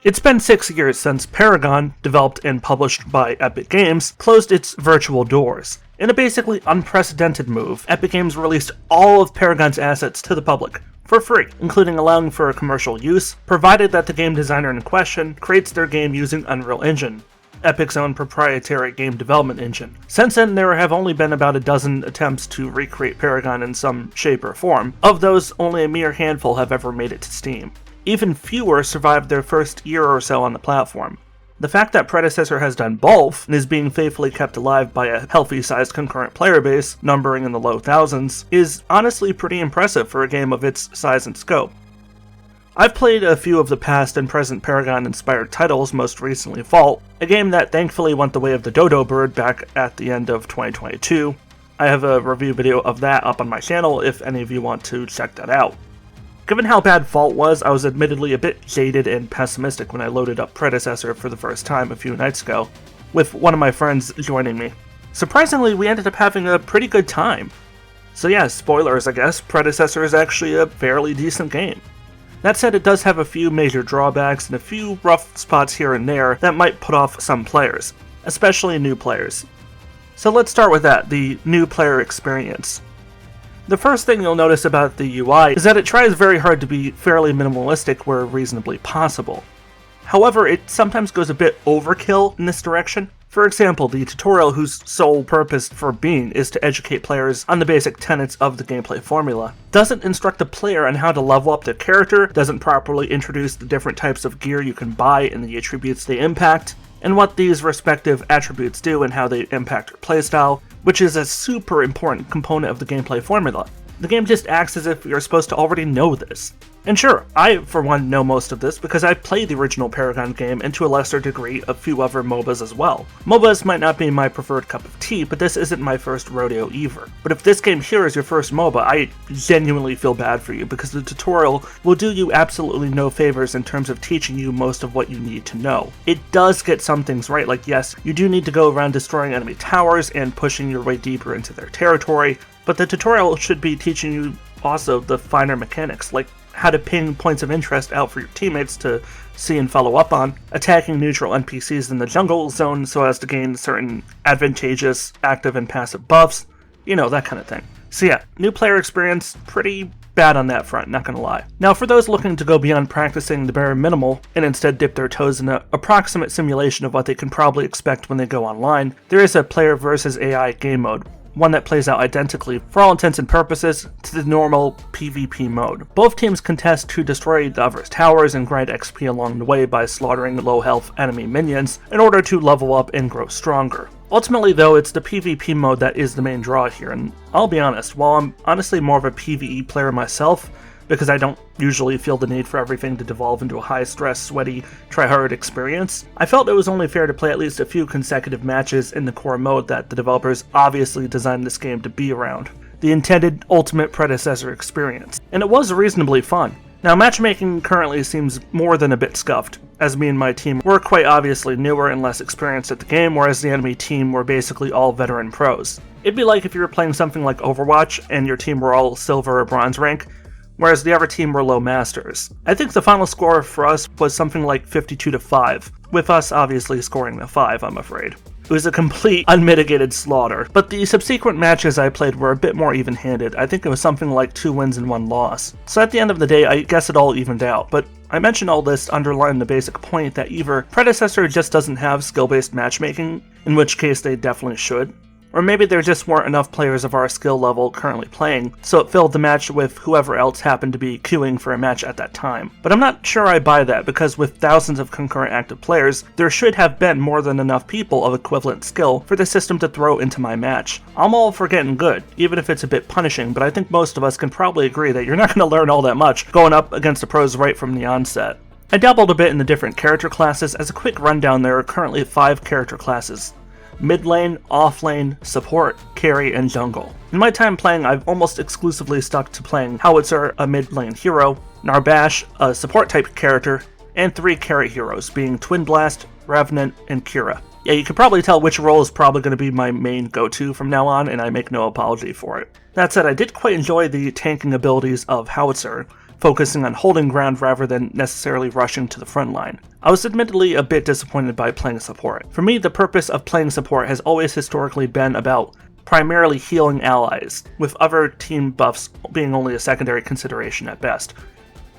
It's been 6 years since Paragon, developed and published by Epic Games, closed its virtual doors. In a basically unprecedented move, Epic Games released all of Paragon's assets to the public, for free, including allowing for commercial use, provided that the game designer in question creates their game using Unreal Engine, Epic's own proprietary game development engine. Since then, there have only been about a dozen attempts to recreate Paragon in some shape or form. Of those, only a mere handful have ever made it to Steam. Even fewer survived their first year or so on the platform. The fact that Predecessor has done both and is being faithfully kept alive by a healthy-sized concurrent player base, numbering in the low thousands, is honestly pretty impressive for a game of its size and scope. I've played a few of the past and present Paragon-inspired titles, most recently Vault, a game that thankfully went the way of the dodo bird back at the end of 2022. I have a review video of that up on my channel if any of you want to check that out. Given how bad Vault was, I was admittedly a bit jaded and pessimistic when I loaded up Predecessor for the first time a few nights ago, with one of my friends joining me. Surprisingly, we ended up having a pretty good time. So yeah, spoilers I guess, Predecessor is actually a fairly decent game. That said, it does have a few major drawbacks and a few rough spots here and there that might put off some players, especially new players. So let's start with that, the new player experience. The first thing you'll notice about the UI is that it tries very hard to be fairly minimalistic where reasonably possible. However, it sometimes goes a bit overkill in this direction. For example, the tutorial whose sole purpose for being is to educate players on the basic tenets of the gameplay formula doesn't instruct the player on how to level up their character, doesn't properly introduce the different types of gear you can buy and the attributes they impact, and what these respective attributes do and how they impact your playstyle, which is a super important component of the gameplay formula. The game just acts as if you're supposed to already know this. And sure, I for one know most of this because I played the original Paragon game and to a lesser degree a few other MOBAs as well. MOBAs might not be my preferred cup of tea, but this isn't my first rodeo either. But if this game here is your first MOBA, I genuinely feel bad for you because the tutorial will do you absolutely no favors in terms of teaching you most of what you need to know. It does get some things right, like yes, you do need to go around destroying enemy towers and pushing your way deeper into their territory, but the tutorial should be teaching you also the finer mechanics, like how to ping points of interest out for your teammates to see and follow up on, attacking neutral NPCs in the jungle zone so as to gain certain advantageous active and passive buffs, you know, that kind of thing. So yeah, new player experience, pretty bad on that front, not gonna lie. Now for those looking to go beyond practicing the bare minimal and instead dip their toes in an approximate simulation of what they can probably expect when they go online, there is a player versus AI game mode, one that plays out identically, for all intents and purposes, to the normal PvP mode. Both teams contest to destroy the other's towers and grind XP along the way by slaughtering low-health enemy minions in order to level up and grow stronger. Ultimately though, it's the PvP mode that is the main draw here, and I'll be honest, while I'm honestly more of a PvE player myself, because I don't usually feel the need for everything to devolve into a high-stress, sweaty, try-hard experience, I felt it was only fair to play at least a few consecutive matches in the core mode that the developers obviously designed this game to be around, the intended ultimate Predecessor experience. And it was reasonably fun. Now, matchmaking currently seems more than a bit scuffed, as me and my team were quite obviously newer and less experienced at the game, whereas the enemy team were basically all veteran pros. It'd be like if you were playing something like Overwatch and your team were all silver or bronze rank, whereas the other team were low masters. I think the final score for us was something like 52-5, with us obviously scoring the 5, I'm afraid. It was a complete, unmitigated slaughter, but the subsequent matches I played were a bit more even-handed. I think it was something like 2 wins and 1 loss. So at the end of the day, I guess it all evened out, but I mention all this to underline the basic point that either Predecessor just doesn't have skill-based matchmaking, in which case they definitely should, or maybe there just weren't enough players of our skill level currently playing, so it filled the match with whoever else happened to be queuing for a match at that time. But I'm not sure I buy that, because with thousands of concurrent active players, there should have been more than enough people of equivalent skill for the system to throw into my match. I'm all for getting good, even if it's a bit punishing, but I think most of us can probably agree that you're not going to learn all that much going up against the pros right from the onset. I dabbled a bit in the different character classes. As a quick rundown, there are currently 5 character classes: mid lane, off lane, support, carry, and jungle. In my time playing, I've almost exclusively stuck to playing Howitzer, a mid lane hero, Narbash, a support type character, and 3 carry heroes, being Twin Blast, Revenant, and Kira. Yeah, you can probably tell which role is probably going to be my main go-to from now on, and I make no apology for it. That said, I did quite enjoy the tanking abilities of Howitzer, focusing on holding ground rather than necessarily rushing to the front line. I was admittedly a bit disappointed by playing support. For me, the purpose of playing support has always historically been about primarily healing allies, with other team buffs being only a secondary consideration at best.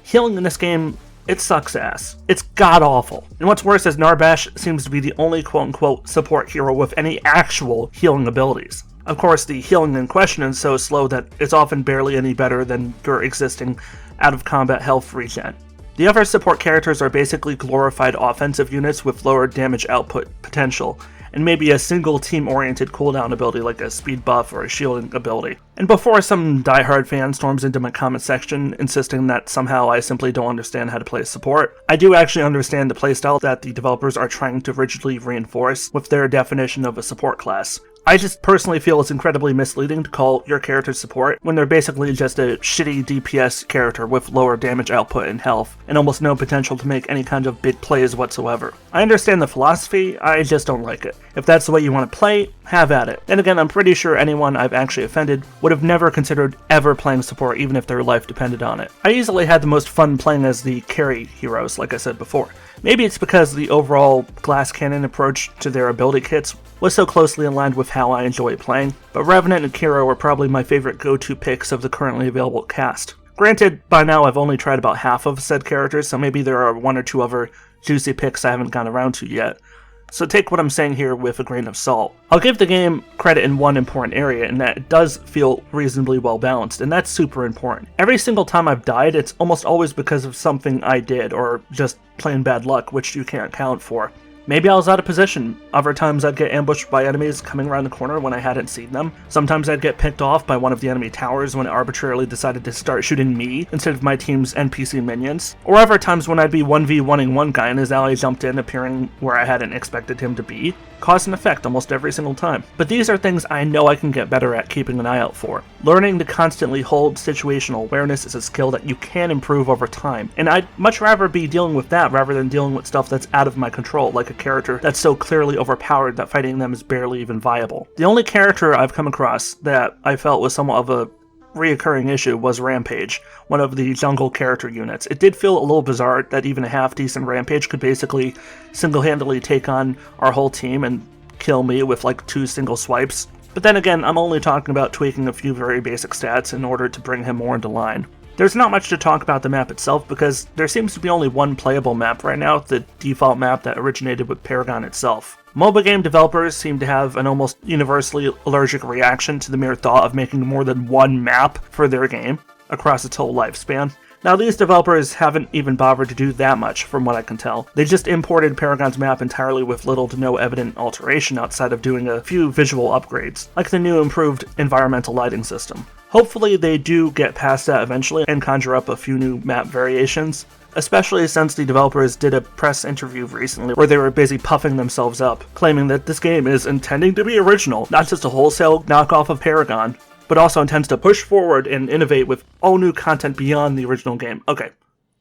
Healing in this game, it sucks ass. It's god-awful. And what's worse is Narbash seems to be the only quote-unquote support hero with any actual healing abilities. Of course, the healing in question is so slow that it's often barely any better than your existing out-of-combat health regen. The other support characters are basically glorified offensive units with lower damage output potential, and maybe a single team-oriented cooldown ability like a speed buff or a shielding ability. And before some diehard fan storms into my comment section insisting that somehow I simply don't understand how to play support, I do actually understand the playstyle that the developers are trying to rigidly reinforce with their definition of a support class. I just personally feel it's incredibly misleading to call your character support when they're basically just a shitty DPS character with lower damage output and health, and almost no potential to make any kind of big plays whatsoever. I understand the philosophy, I just don't like it. If that's the way you want to play, have at it. And again, I'm pretty sure anyone I've actually offended would have never considered ever playing support even if their life depended on it. I easily had the most fun playing as the carry heroes, like I said before. Maybe it's because the overall glass cannon approach to their ability kits was so closely aligned with how I enjoy playing, but Revenant and Kiro were probably my favorite go-to picks of the currently available cast. Granted, by now I've only tried about half of said characters, so maybe there are one or two other juicy picks I haven't gone around to yet. So take what I'm saying here with a grain of salt. I'll give the game credit in one important area, in that it does feel reasonably well balanced, and that's super important. Every single time I've died, it's almost always because of something I did, or just plain bad luck, which you can't account for. Maybe I was out of position. Other times I'd get ambushed by enemies coming around the corner when I hadn't seen them. Sometimes I'd get picked off by one of the enemy towers when it arbitrarily decided to start shooting me instead of my team's NPC minions. Or other times when I'd be 1v1ing one guy and his ally jumped in, appearing where I hadn't expected him to be. Cause and effect almost every single time. But these are things I know I can get better at keeping an eye out for. Learning to constantly hold situational awareness is a skill that you can improve over time, and I'd much rather be dealing with that rather than dealing with stuff that's out of my control, like a character that's so clearly overpowered that fighting them is barely even viable. The only character I've come across that I felt was somewhat of a reoccurring issue was Rampage, one of the jungle character units. It did feel a little bizarre that even a half-decent Rampage could basically single-handedly take on our whole team and kill me with like 2 single swipes. But then again, I'm only talking about tweaking a few very basic stats in order to bring him more into line. There's not much to talk about the map itself because there seems to be only one playable map right now, the default map that originated with Paragon itself. Mobile game developers seem to have an almost universally allergic reaction to the mere thought of making more than one map for their game across its whole lifespan. Now, these developers haven't even bothered to do that much, from what I can tell. They just imported Paragon's map entirely with little to no evident alteration outside of doing a few visual upgrades, like the new improved environmental lighting system. Hopefully they do get past that eventually and conjure up a few new map variations, especially since the developers did a press interview recently where they were busy puffing themselves up, claiming that this game is intending to be original, not just a wholesale knockoff of Paragon, but also intends to push forward and innovate with all new content beyond the original game. Okay,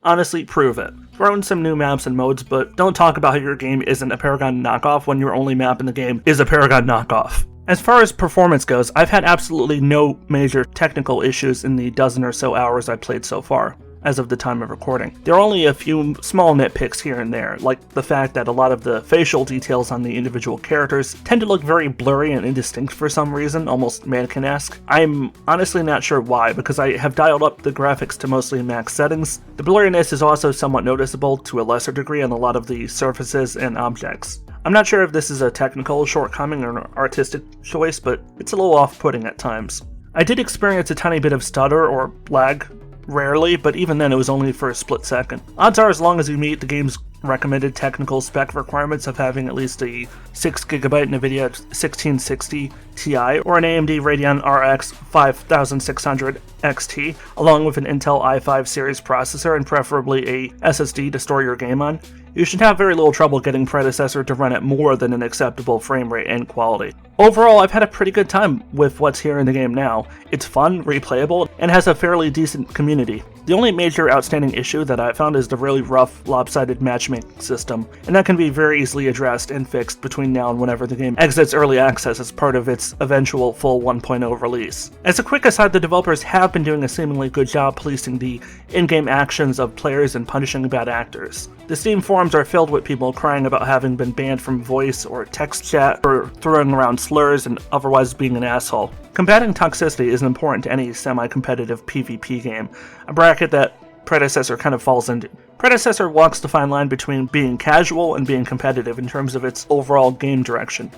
honestly, prove it. Throw in some new maps and modes, but don't talk about how your game isn't a Paragon knockoff when your only map in the game is a Paragon knockoff. As far as performance goes, I've had absolutely no major technical issues in the dozen or so hours I've played so far, as of the time of recording. There are only a few small nitpicks here and there, like the fact that a lot of the facial details on the individual characters tend to look very blurry and indistinct for some reason, almost mannequin-esque. I'm honestly not sure why, because I have dialed up the graphics to mostly max settings. The blurriness is also somewhat noticeable to a lesser degree on a lot of the surfaces and objects. I'm not sure if this is a technical shortcoming or an artistic choice, but it's a little off-putting at times. I did experience a tiny bit of stutter or lag, rarely, but even then it was only for a split second. Odds are, as long as you meet the game's recommended technical spec requirements of having at least a 6GB NVIDIA 1660 Ti or an AMD Radeon RX 5600 XT, along with an Intel i5 series processor and preferably a SSD to store your game on, you should have very little trouble getting Predecessor to run at more than an acceptable frame rate and quality. Overall, I've had a pretty good time with what's here in the game now. It's fun, replayable, and has a fairly decent community. The only major outstanding issue that I found is the really rough, lopsided matchmaking system, and that can be very easily addressed and fixed between now and whenever the game exits early access as part of its eventual full 1.0 release. As a quick aside, the developers have been doing a seemingly good job policing the in-game actions of players and punishing bad actors. The Steam forums are filled with people crying about having been banned from voice or text chat, or throwing around slurs and otherwise being an asshole. Combating toxicity is important to any semi-competitive PvP game, a bracket that Predecessor kind of falls into. Predecessor walks the fine line between being casual and being competitive in terms of its overall game direction.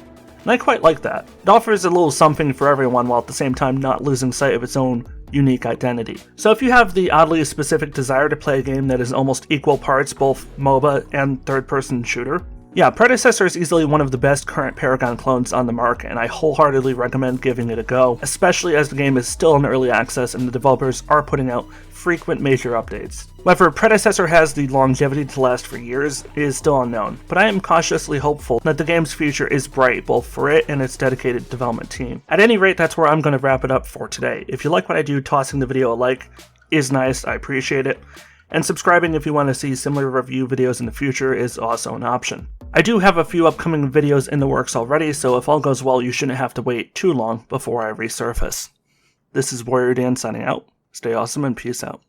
And I quite like that. It offers a little something for everyone while at the same time not losing sight of its own unique identity. So if you have the oddly specific desire to play a game that is almost equal parts both MOBA and third-person shooter, yeah, Predecessor is easily one of the best current Paragon clones on the market, and I wholeheartedly recommend giving it a go, especially as the game is still in early access and the developers are putting out frequent major updates. Whether Predecessor has the longevity to last for years is still unknown, but I am cautiously hopeful that the game's future is bright both for it and its dedicated development team. At any rate, that's where I'm going to wrap it up for today. If you like what I do, tossing the video a like is nice, I appreciate it, and subscribing if you want to see similar review videos in the future is also an option. I do have a few upcoming videos in the works already, so if all goes well, you shouldn't have to wait too long before I resurface. This is Warrior Dan signing out. Stay awesome and peace out.